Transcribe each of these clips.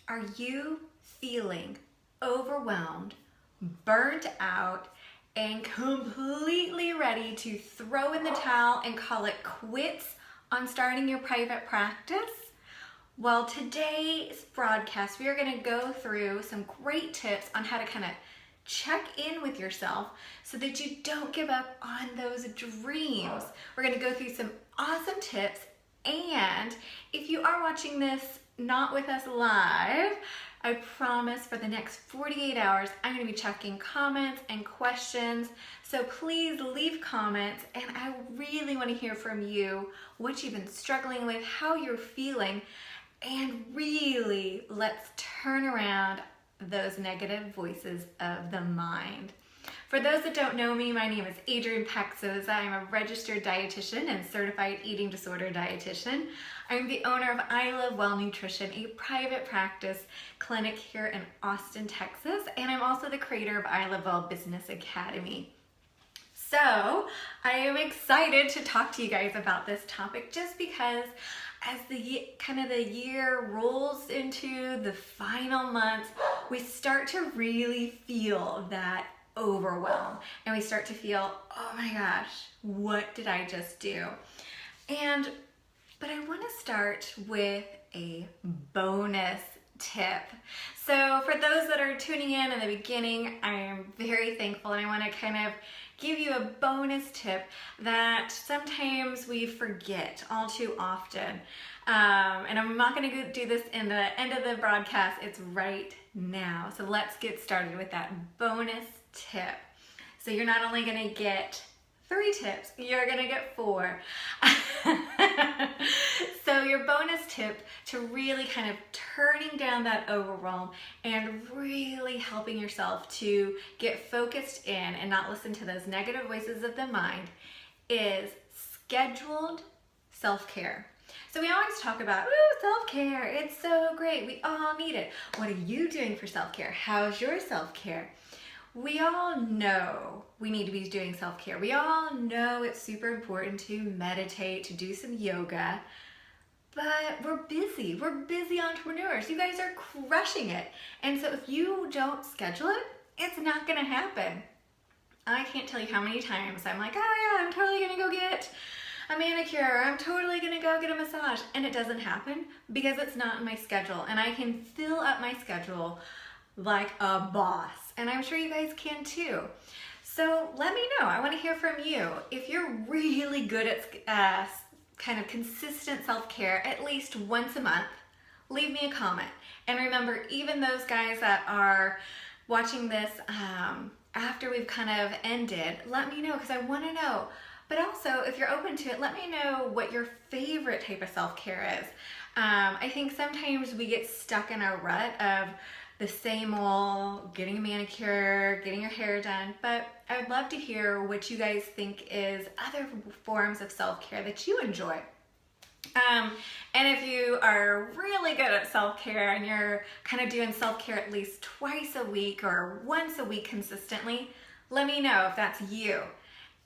Are you feeling overwhelmed, burnt out, and completely ready to throw in the towel and call it quits on starting your private practice? Well, today's broadcast, we are going to go through some great tips on how to kind of check in with yourself so that you don't give up on those dreams. We're going to go through some awesome tips, and if you are watching this not with us live, I promise for the next 48 hours, I'm going to be checking comments and questions. So please leave comments, and I really want to hear from you what you've been struggling with, how you're feeling, and really let's turn around those negative voices of the mind. For those that don't know me, my name is Adrienne Paxos. I'm a registered dietitian and certified eating disorder dietitian. I'm the owner of I Love Well Nutrition, a private practice clinic here in Austin, Texas, and I'm also the creator of I Love Well Business Academy. So I am excited to talk to you guys about this topic just because as the year rolls into the final months, we start to really feel that overwhelm, and we start to feel, oh my gosh, what did I just do? But I want to start with a bonus tip. So for those that are tuning in the beginning, I am very thankful, and I want to kind of give you a bonus tip that sometimes we forget all too often. And I'm not going to do this in the end of the broadcast, it's right now. So let's get started with that bonus tip. So you're not only going to get 3 tips, you're going to get 4. So your bonus tip to really kind of turning down that overwhelm and really helping yourself to get focused in and not listen to those negative voices of the mind is scheduled self-care. So we always talk about, ooh, self-care, it's so great, we all need it. What are you doing for self-care? How's your self-care? We all know we need to be doing self-care. We all know it's super important to meditate, to do some yoga, but we're busy. We're busy entrepreneurs. You guys are crushing it. And so if you don't schedule it, it's not gonna happen. I can't tell you how many times I'm like, oh yeah, I'm totally gonna go get a manicure, I'm totally gonna go get a massage, and it doesn't happen because it's not in my schedule, and I can fill up my schedule like a boss, and I'm sure you guys can too. So let me know, I wanna hear from you. If you're really good at kind of consistent self-care at least once a month, leave me a comment. And remember, even those guys that are watching this after we've kind of ended, let me know because I wanna know. But also, if you're open to it, let me know what your favorite type of self-care is. I think sometimes we get stuck in our rut of the same old, getting a manicure, getting your hair done, but I would love to hear what you guys think is other forms of self-care that you enjoy. And if you are really good at self-care and you're kind of doing self-care at least twice a week or once a week consistently, let me know if that's you.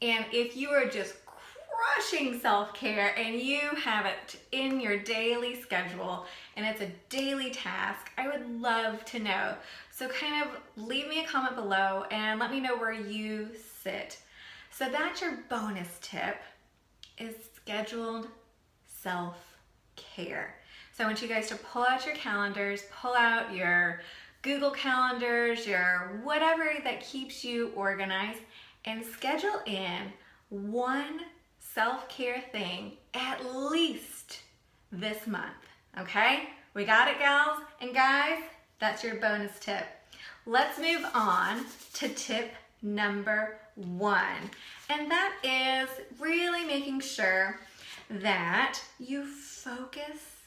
And if you are just crushing self-care and you have it in your daily schedule and it's a daily task, I would love to know. So kind of leave me a comment below and let me know where you sit. So that's your bonus tip, is scheduled self-care. So I want you guys to pull out your calendars, pull out your Google calendars, your whatever that keeps you organized, and schedule in one self-care thing at least this month, okay? We got it, gals and guys? That's your bonus tip. Let's move on to tip number 1, and that is really making sure that you focus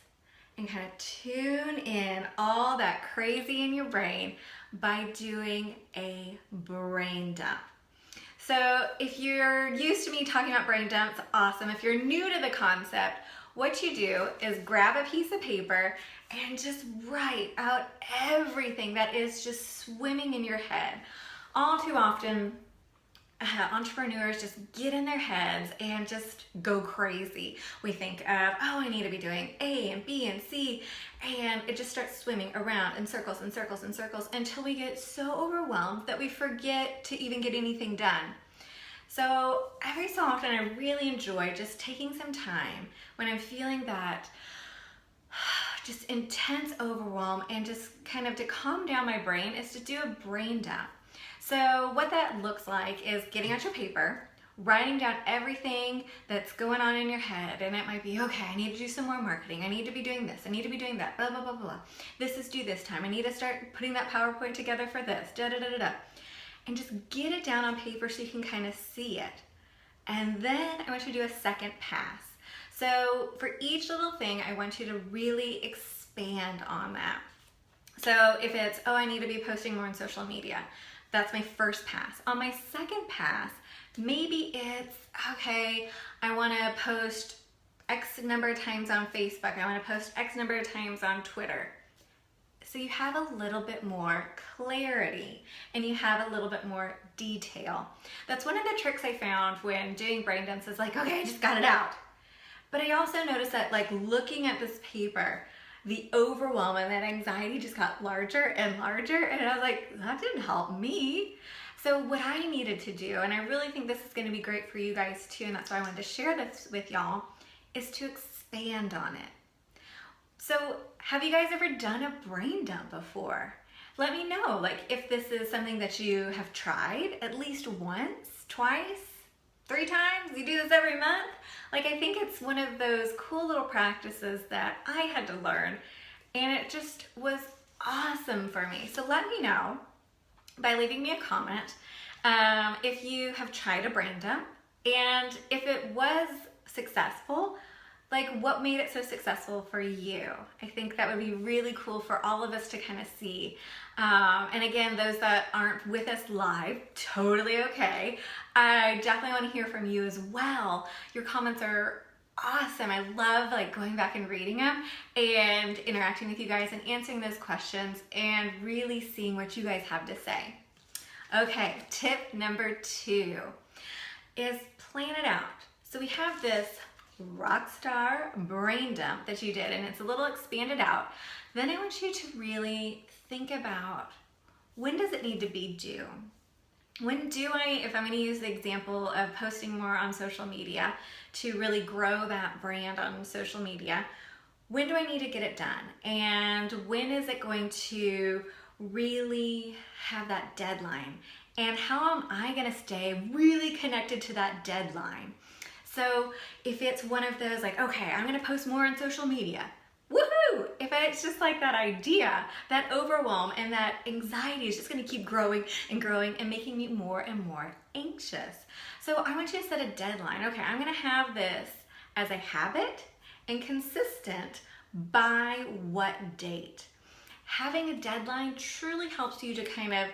and kind of tune in all that crazy in your brain by doing a brain dump. So if you're used to me talking about brain dumps, awesome. If you're new to the concept, what you do is grab a piece of paper and just write out everything that is just swimming in your head. All too often, entrepreneurs just get in their heads and just go crazy. We think of, oh, I need to be doing A and B and C, and it just starts swimming around in circles and circles and circles until we get so overwhelmed that we forget to even get anything done. So every so often I really enjoy just taking some time when I'm feeling that just intense overwhelm, and just kind of to calm down my brain, is to do a brain dump. So what that looks like is getting out your paper, writing down everything that's going on in your head. And it might be, okay, I need to do some more marketing. I need to be doing this. I need to be doing that, blah, blah, blah, blah. This is due this time. I need to start putting that PowerPoint together for this, da, da, da, da, da. And just get it down on paper so you can kind of see it. And then I want you to do a second pass. So for each little thing, I want you to really expand on that. So if it's, oh, I need to be posting more on social media, that's my first pass. On my second pass, maybe it's, okay, I want to post X number of times on Facebook. I want to post X number of times on Twitter. So you have a little bit more clarity and you have a little bit more detail. That's one of the tricks I found when doing brain dumps, is like, okay, I just got it out. But I also noticed that, like, looking at this paper, the overwhelm and that anxiety just got larger and larger, and I was like, that didn't help me. So what I needed to do, and I really think this is going to be great for you guys too, and that's why I wanted to share this with y'all, is to expand on it. So have you guys ever done a brain dump before? Let me know, like, if this is something that you have tried at least once, twice, 3 times, you do this every month. Like, I think it's one of those cool little practices that I had to learn, and it just was awesome for me. So let me know by leaving me a comment if you have tried a brain dump, and if it was successful, like, what made it so successful for you? I think that would be really cool for all of us to kind of see. And again, those that aren't with us live, totally okay. I definitely want to hear from you as well. Your comments are awesome. I love, like, going back and reading them and interacting with you guys and answering those questions and really seeing what you guys have to say. Okay, tip number 2 is plan it out. So we have this Rockstar brain dump that you did, and it's a little expanded out. Then I want you to really think about, when does it need to be due? When do I, if I'm going to use the example of posting more on social media to really grow that brand on social media, when do I need to get it done? And when is it going to really have that deadline? And how am I going to stay really connected to that deadline? So if it's one of those, like, okay, I'm going to post more on social media, woohoo! If it's just like that idea, that overwhelm and that anxiety is just going to keep growing and growing and making me more and more anxious. So I want you to set a deadline. Okay, I'm going to have this as a habit and consistent by what date? Having a deadline truly helps you to kind of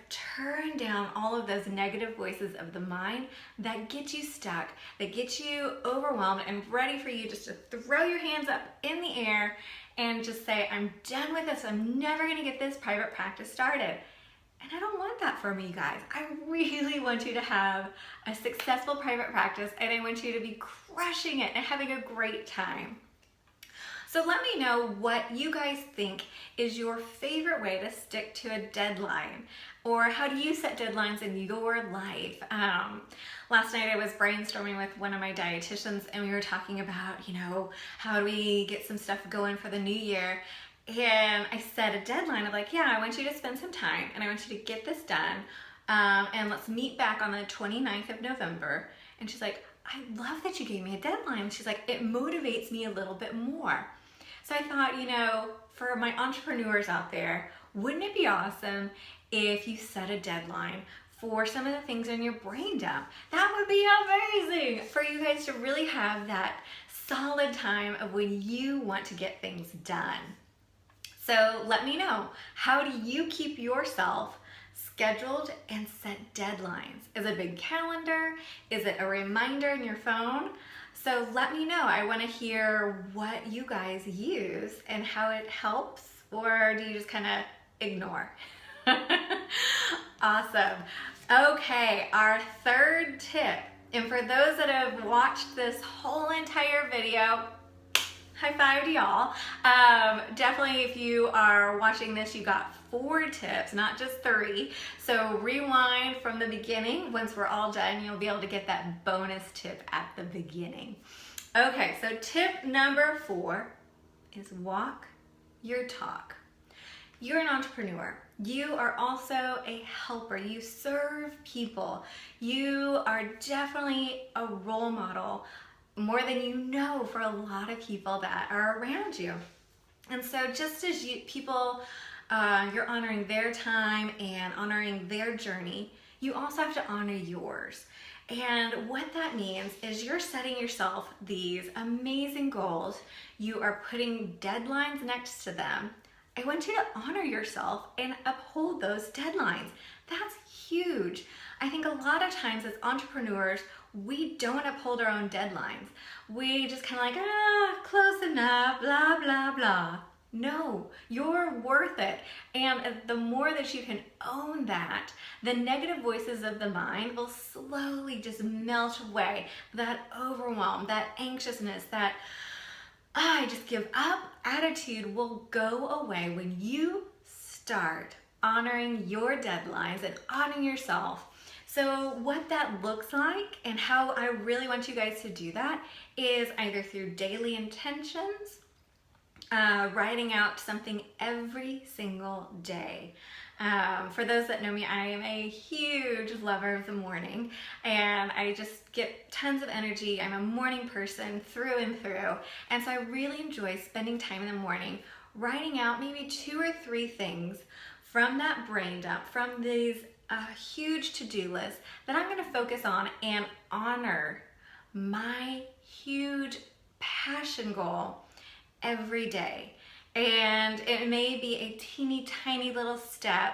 turn down all of those negative voices of the mind that get you stuck, that get you overwhelmed and ready for you just to throw your hands up in the air and just say, I'm done with this. I'm never going to get this private practice started. And I don't want that from you guys. I really want you to have a successful private practice, and I want you to be crushing it and having a great time. So let me know what you guys think is your favorite way to stick to a deadline, or how do you set deadlines in your life? Last night I was brainstorming with one of my dietitians, and we were talking about, how do we get some stuff going for the new year? And I set a deadline of, like, yeah, I want you to spend some time and I want you to get this done. And let's meet back on the 29th of November. And she's like, I love that you gave me a deadline. She's like, it motivates me a little bit more. So I thought, for my entrepreneurs out there, wouldn't it be awesome if you set a deadline for some of the things in your brain dump? That would be amazing for you guys to really have that solid time of when you want to get things done. So let me know, how do you keep yourself scheduled and set deadlines? Is it a big calendar? Is it a reminder in your phone? So let me know. I want to hear what you guys use and how it helps, or do you just kind of ignore? Awesome. Okay, our third tip, and for those that have watched this whole entire video, high five to y'all. Definitely if you are watching this, you got 4 tips, not just 3. So rewind from the beginning. Once we're all done, you'll be able to get that bonus tip at the beginning. Okay, so tip number 4 is walk your talk. You're an entrepreneur. You are also a helper. You serve people. You are definitely a role model, more than you know, for a lot of people that are around you. And so just as you're honoring their time and honoring their journey, you also have to honor yours. And what that means is you're setting yourself these amazing goals. You are putting deadlines next to them. I want you to honor yourself and uphold those deadlines. That's huge. I think a lot of times as entrepreneurs, we don't uphold our own deadlines. We just kind of like, close enough, blah, blah, blah. No, you're worth it. And the more that you can own that, the negative voices of the mind will slowly just melt away. That overwhelm, that anxiousness, that I just give up attitude will go away when you start honoring your deadlines and honoring yourself. So what that looks like and how I really want you guys to do that is either through daily intentions, writing out something every single day. For those that know me, I am a huge lover of the morning and I just get tons of energy. I'm a morning person through and through. And so I really enjoy spending time in the morning writing out maybe 2 or 3 things from that brain dump, from these huge to-do list that I'm going to focus on and honor my huge passion goal every day. And it may be a teeny tiny little step.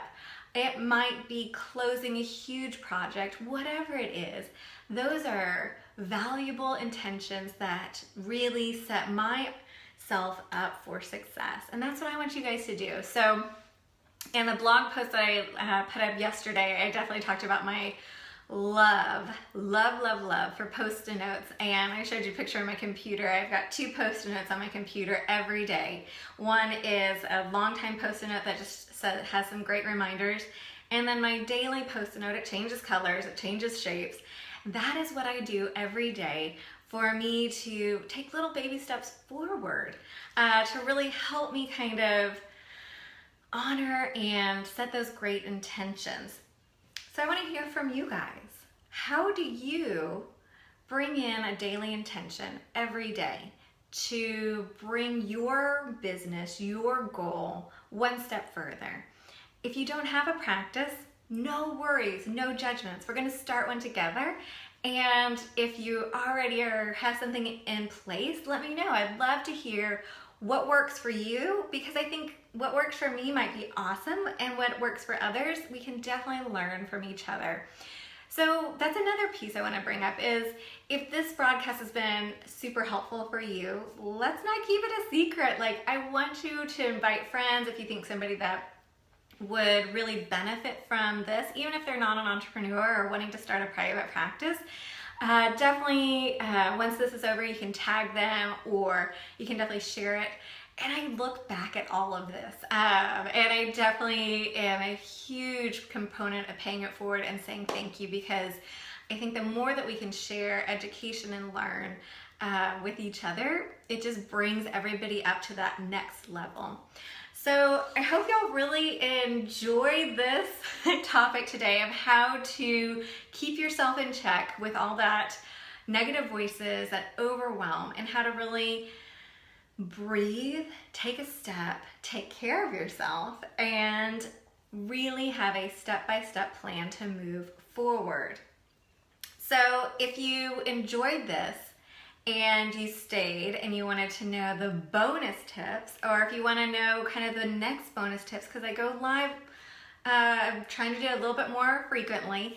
It might be closing a huge project, whatever it is. Those are valuable intentions that really set myself up for success. And that's what I want you guys to do. So in the blog post that I put up yesterday, I definitely talked about my love for Post-it notes, and I showed you a picture of my computer. I've got 2 Post-it notes on my computer every day. One is a long-time Post-it note that just has some great reminders, and then my daily Post-it note. It changes colors, it changes shapes. That is what I do every day for me to take little baby steps forward, to really help me kind of honor and set those great intentions. So I want to hear from you guys. How do you bring in a daily intention every day to bring your business, your goal, one step further? If you don't have a practice, no worries, no judgments. We're going to start one together. And if you already have something in place, let me know. I'd love to hear what works for you, because I think what works for me might be awesome, and what works for others, we can definitely learn from each other. So that's another piece I want to bring up is, if this broadcast has been super helpful for you, let's not keep it a secret. Like, I want you to invite friends if you think somebody that would really benefit from this, even if they're not an entrepreneur or wanting to start a private practice. Definitely, once this is over, you can tag them or you can definitely share it. And I look back at all of this, and I definitely am a huge component of paying it forward and saying thank you, because I think the more that we can share education and learn with each other, it just brings everybody up to that next level. So I hope y'all really enjoyed this topic today of how to keep yourself in check with all that negative voices, that overwhelm, and how to really breathe, take a step, take care of yourself, and really have a step-by-step plan to move forward. So if you enjoyed this and you stayed and you wanted to know the bonus tips, or if you want to know kind of the next bonus tips, because I go live, I'm trying to do a little bit more frequently,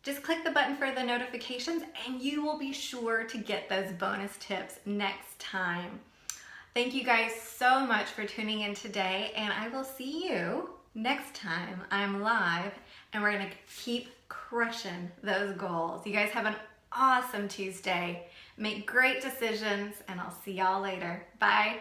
just click the button for the notifications and you will be sure to get those bonus tips next time. Thank you guys so much for tuning in today, and I will see you next time I'm live, and we're going to keep crushing those goals. You guys have an awesome Tuesday. Make great decisions, and I'll see y'all later. Bye.